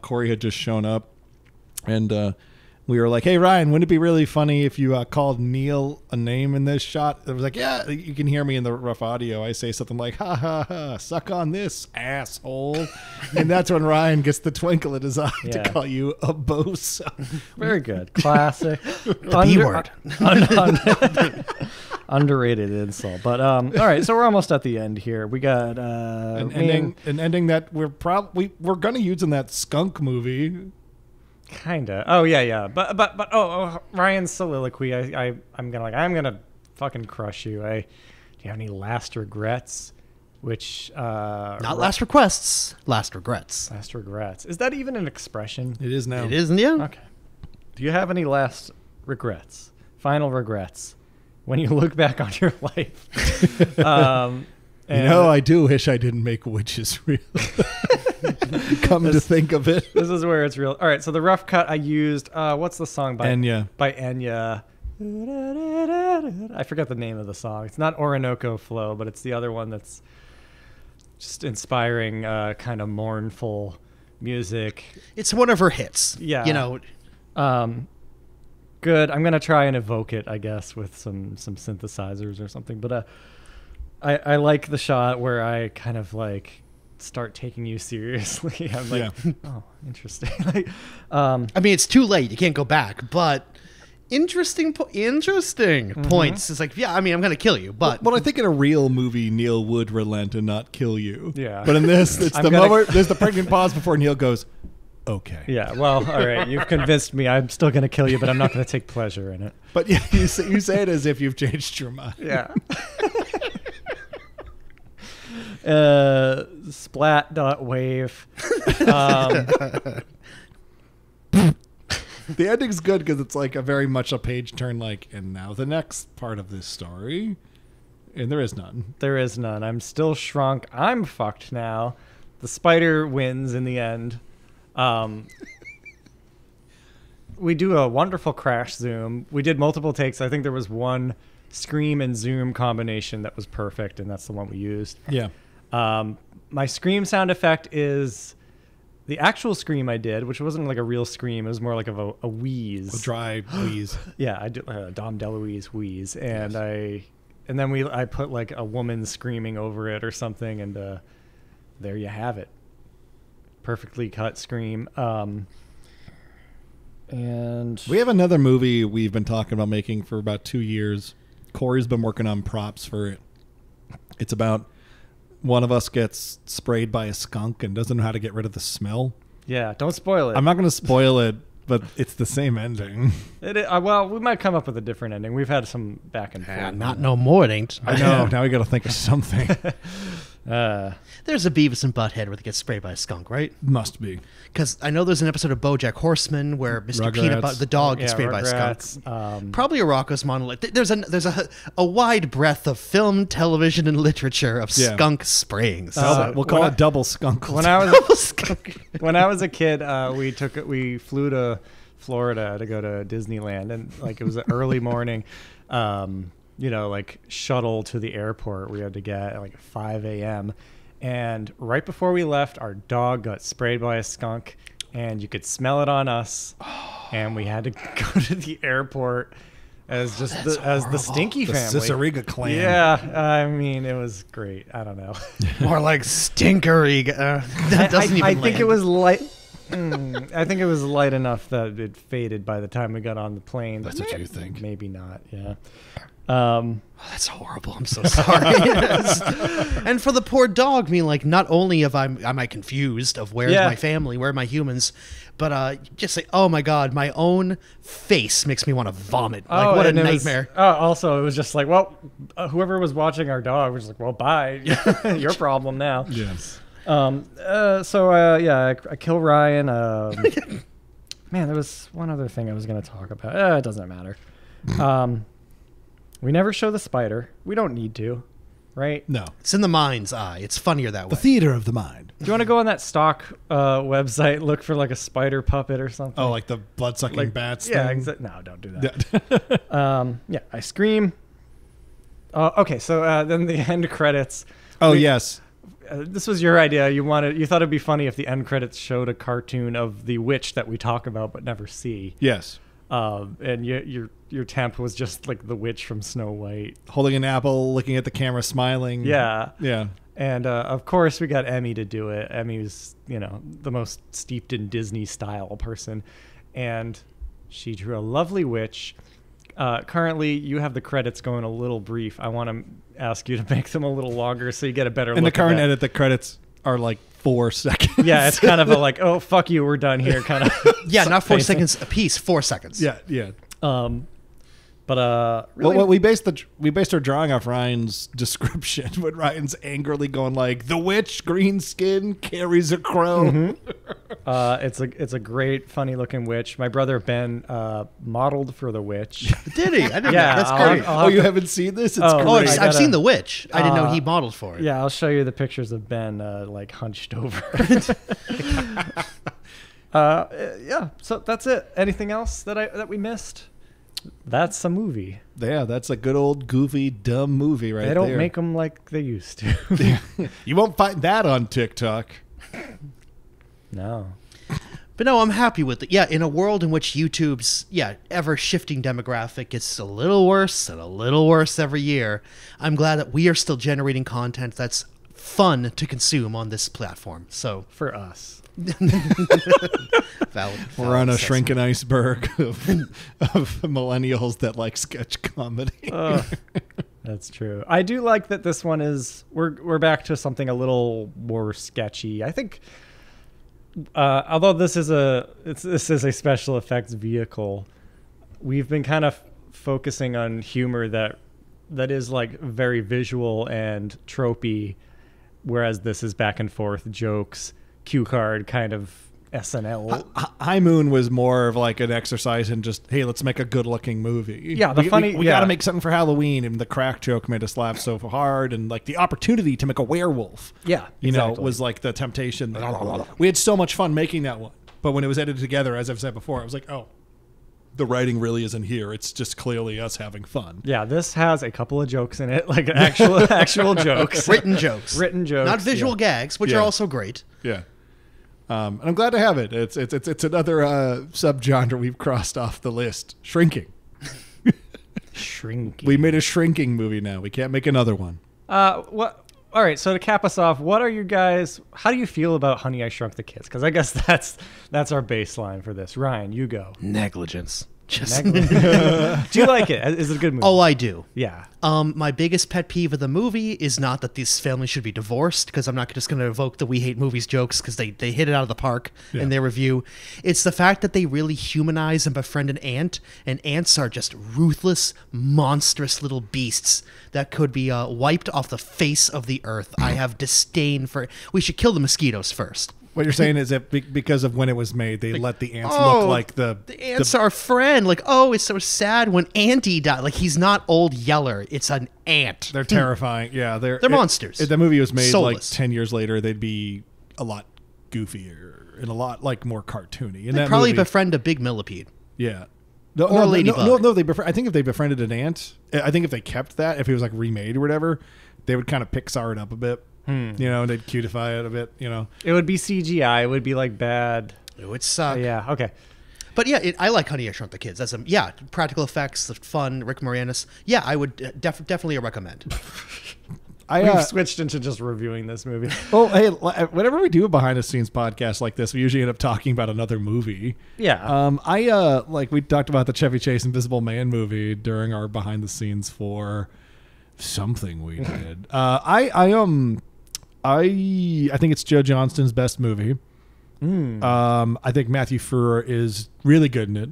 Corey had just shown up, and we were like, "Hey Ryan, wouldn't it be really funny if you called Neil a name in this shot?" It was like, "Yeah, you can hear me in the rough audio. I say something like, ha ha ha, suck on this, asshole," and that's when Ryan gets the twinkle in his eye to call you a Bozo. Very good, classic. B word. Underrated insult, but all right. So we're almost at the end here. We got an ending that we're gonna use in that skunk movie. Kinda. Oh yeah. But Ryan's soliloquy. I'm gonna fucking crush you. Do you have any last regrets? Which not last requests, last regrets. Last regrets. Is that even an expression? It is now. It isn't, yeah. Okay. Do you have any last regrets? Final regrets? When you look back on your life. I do wish I didn't make witches real. Come to think of it. This is where it's real. All right, so the rough cut I used, what's the song by Enya? By Enya. I forgot the name of the song. It's not Orinoco Flow, but it's the other one that's just inspiring, kind of mournful music. It's one of her hits. Yeah. Good. I'm gonna try and evoke it, I guess, with some synthesizers or something. But I like the shot where I kind of like start taking you seriously. I'm like, oh, interesting. I mean, it's too late. You can't go back. But interesting points. It's like, I'm going to kill you. But well, I think in a real movie, Neil would relent and not kill you. Yeah. But in this, it's moment. There's the pregnant pause before Neil goes, okay. Yeah. Well, all right. You've convinced me. I'm still going to kill you, but I'm not going to take pleasure in it. But yeah, you say it as if you've changed your mind. Yeah. Splat.wave. The ending's good because it's like a very much a page turn, like, and now the next part of this story. And there is none. There is none. I'm still shrunk. I'm fucked now. The spider wins in the end. We do a wonderful crash zoom. We did multiple takes. I think there was one scream and zoom combination that was perfect, and that's the one we used. Yeah. My scream sound effect is the actual scream I did, which wasn't like a real scream. It was more like a wheeze. A dry wheeze. Yeah, I did Dom DeLuise wheeze, and yes. I put like a woman screaming over it or something, and there you have it. Perfectly cut scream. And we have another movie we've been talking about making for about 2 years. Corey's been working on props for it. It's about one of us gets sprayed by a skunk and doesn't know how to get rid of the smell. Yeah, don't spoil it. I'm not going to spoil it, but it's the same ending. Well, we might come up with a different ending. We've had some back and forth. Not no more, it ain't. I know. Now we got to think of something. There's a Beavis and Butthead where they get sprayed by a skunk, right? Must be. Because I know there's an episode of BoJack Horseman where Mr. Peanut Butter, the dog, gets sprayed by a skunk. Probably a Rocco's Monolith. There's a wide breadth of film, television, and literature of skunk spraying. We'll call it double skunk. When I was a kid, we flew to Florida to go to Disneyland, and like it was an early morning. Like shuttle to the airport we had to get at like 5 a.m. And right before we left, our dog got sprayed by a skunk, and you could smell it on us. And we had to go to the airport as the Stinky family. The Ciceriga clan. Yeah, I mean, it was great. I don't know. More like Stinkeriga. That doesn't even I think it was like I think it was light enough that it faded by the time we got on the plane. That's what you think. Maybe not. Yeah. Oh, that's horrible. I'm so sorry. And for the poor dog, I mean, like, not only am I confused of where's my family, where are my humans, but just like, oh my god, my own face makes me want to vomit. Like, what a nightmare. Also, it was just like, well, whoever was watching our dog was like, well, bye. Your problem now. Yes. I kill Ryan. Man, there was one other thing I was going to talk about. It doesn't matter. We never show the spider. We don't need to, right? No. It's in the mind's eye. It's funnier that The way. theater of the mind. Do you want to go on that stock website, look for like a spider puppet or something? Oh, like the blood-sucking bats Yeah, thing? no, don't do that. I scream. Okay, so then the end credits. Yes. This was your idea. You thought it'd be funny if the end credits showed a cartoon of the witch that we talk about but never see. Yes. And your temp was just like the witch from Snow White, Holding an apple, looking at the camera, smiling. Yeah. And of course we got Emmy to do it. Emmy's, the most steeped in Disney style person, and she drew a lovely witch. Currently, you have the credits going a little brief. I want to ask you to make them a little longer so you get a better look. In the current at that. edit, the credits are like 4 seconds. Yeah, it's kind of a like, oh, fuck you, we're done here kind of. Yeah, not 4 seconds a piece, 4 seconds. Yeah. Really, Well, we based our drawing off Ryan's description when Ryan's angrily going like, the witch, green skin, carries a crow. Mm-hmm. It's a great, funny looking witch. My brother Ben modeled for the witch. Did he? I didn't Yeah, know. That's great. I'll You haven't seen this? It's Oh, great. I I've seen The Witch. I didn't know he modeled for it. Yeah, I'll show you the pictures of Ben like hunched over. So that's it. Anything else that we missed? That's a movie. Yeah, that's a good old goofy dumb movie right there. They don't make them like they used to. You won't find that on TikTok. No. But no, I'm happy with it. Yeah, in a world in which YouTube's ever-shifting demographic gets a little worse and a little worse every year, I'm glad that we are still generating content that's fun to consume on this platform. So For us. valid We're on a assessment. shrinking iceberg of millennials that like sketch comedy. That's true. I do like that this one is we're back to something a little more sketchy. I think although this is a special effects vehicle, we've been kind of focusing on humor that is like very visual and tropey, whereas this is back and forth jokes, cue card kind of SNL. High Moon was more of like an exercise in just, hey, let's make a good-looking movie. Yeah, we got to make something for Halloween, and the crack joke made us laugh so hard, and like the opportunity to make a werewolf, Yeah, you know, exactly. was like the temptation. We had so much fun making that one, but when it was edited together, as I've said before, I was like, oh, the writing really isn't here. It's just clearly us having fun. Yeah, this has a couple of jokes in it, like actual jokes. Written jokes. Written jokes. Not visual gags, which Yeah. are also great. Yeah. And I'm glad to have it. It's another subgenre we've crossed off the list. Shrinking. Shrinking. We made a shrinking movie now. We can't make another one. What? All right. So to cap us off, what are you guys? How do you feel about Honey, I Shrunk the Kids? Because I guess that's our baseline for this. Ryan, you go. Negligence. Just Do you like it? Is it a good movie? Oh, I do. Yeah. My biggest pet peeve of the movie is not that these families should be divorced, because I'm not just going to evoke the We Hate Movies jokes, because they hit it out of the park in their review. It's the fact that they really humanize and befriend an ant, and ants are just ruthless, monstrous little beasts that could be wiped off the face of the earth. I have disdain for... We should kill the mosquitoes first. What you're saying is that because of when it was made, they let the ants look like the ants are our friend. Like, oh, it's so sad when Andy died. Like, he's not Old Yeller. It's an ant. They're terrifying. Yeah, they're monsters. If the movie was made Soulless. like 10 years later, they'd be a lot goofier and a lot like more cartoony. And They that probably movie, befriend a big millipede. yeah. No, Or a ladybug. No, I think if they befriended an ant, I think if they kept that, if it was like remade or whatever, they would kind of Pixar it up a bit. You know, and they'd cutify it a bit, you know. It would be CGI. It would be like bad. It would suck. Yeah. Okay. But yeah, I like Honey, I Shrunk the Kids. That's practical effects, the fun, Rick Moranis. Yeah, I would definitely recommend. We've switched into just reviewing this movie. Oh, hey, whenever we do a behind the scenes podcast like this, we usually end up talking about another movie. Yeah. Like we talked about the Chevy Chase Invisible Man movie during our behind the scenes for something we did. I think it's Joe Johnston's best movie. I think Matthew Ferrer is really good in it,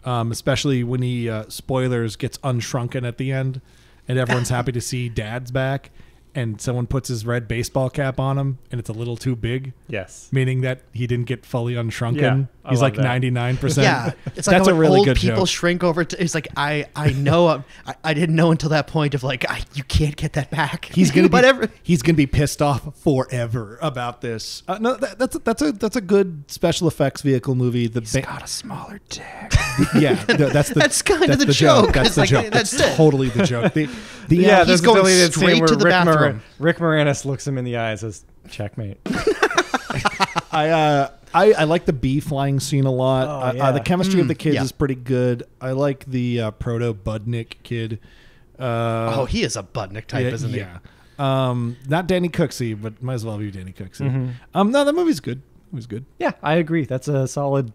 especially when he spoilers gets unshrunken at the end, and everyone's happy to see Dad's back, and someone puts his red baseball cap on him, and it's a little too big. Yes. Meaning that he didn't get fully unshrunken. Yeah, He's love like that. 99%. Yeah, it's like That's a when really old good people joke. shrink over. It's like I know I didn't know until that point of like you can't get that back. He's gonna be whatever. He's gonna be pissed off forever about this. No, that's a good special effects vehicle movie. Got a smaller dick. That's kind of the joke. That's It's the like, joke. that's That's it. totally the joke. Yeah, he's there's a going deleted straight scene where to the bathroom. Rick Moranis looks him in the eye and says, "Checkmate." I like the bee flying scene a lot. Oh, yeah. The chemistry of the kids yeah. is pretty good. I like the proto Budnick kid. He is a Budnick type, isn't he? Yeah. Not Danny Cooksey, but might as well be Danny Cooksey. No, that movie's good. It was good. Yeah, I agree. That's a solid,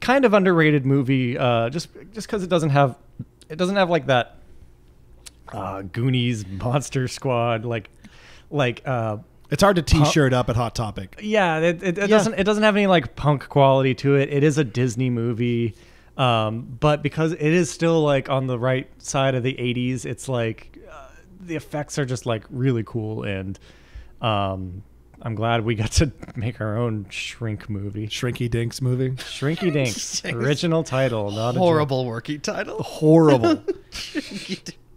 kind of underrated movie. Just because it doesn't have like that Goonies Monster Squad like It's hard to t-shirt up at Hot Topic. yeah, it doesn't have any like punk quality to it. It is a Disney movie, but because it is still like on the right side of the 80s, it's like the effects are just like really cool, and I'm glad we got to make our own Shrink movie. Shrinky Dinks movie. Shrinky Dinks, original title, not Horrible working title. Horrible.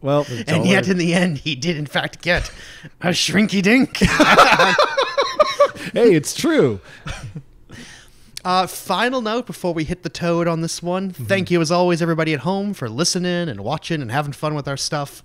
Well, And yet, in the end, he did in fact get a shrinky dink. hey, it's true. Final note before we hit the toad on this one. Thank you, as always, everybody at home, for listening and watching and having fun with our stuff.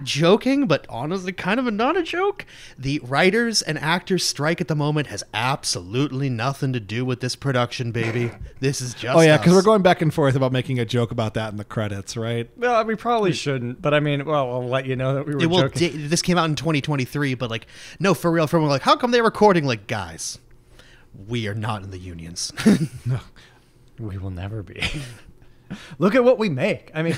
Joking, but honestly kind of not a joke. The writers and actors strike at the moment has absolutely nothing to do with this production, baby. This is just because us. we're going back and forth about making a joke about that in the credits, right? Well, we probably shouldn't, but I mean, well, I'll let you know that we were joking. This came out in 2023, but like, no, for real, we're like, how come they're recording? Like, guys, we are not in the unions. No. We will never be. Look at what we make. I mean,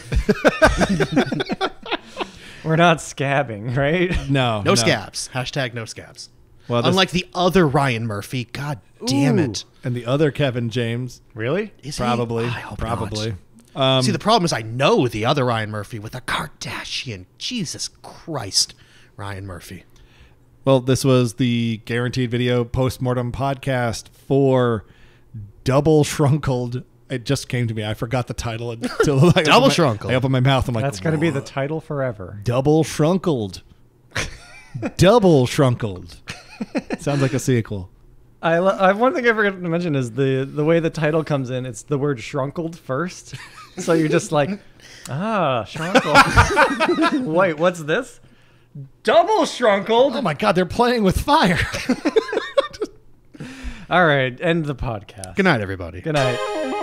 we're not scabbing, right? No scabs. Hashtag no scabs. Well, unlike the other Ryan Murphy. God damn it. And the other Kevin James. Really? Is he? Probably. I hope Probably. not. See, the problem is I know the other Ryan Murphy with the Kardashian. Jesus Christ, Ryan Murphy. Well, this was the Guaranteed Video Postmortem podcast for Double Shrunkled. It just came to me. I forgot the title until Double Shrunkled. I opened my mouth. I'm like, That's going to be the title forever. Double Shrunkled. Double Shrunkled. Sounds like a sequel. I one thing I forgot to mention is the way the title comes in. It's the word shrunkled first, so you're just like, shrunkled. Wait, what's this? Double shrunkled. Oh my God, they're playing with fire. All right, end the podcast. Good night, everybody. Good night.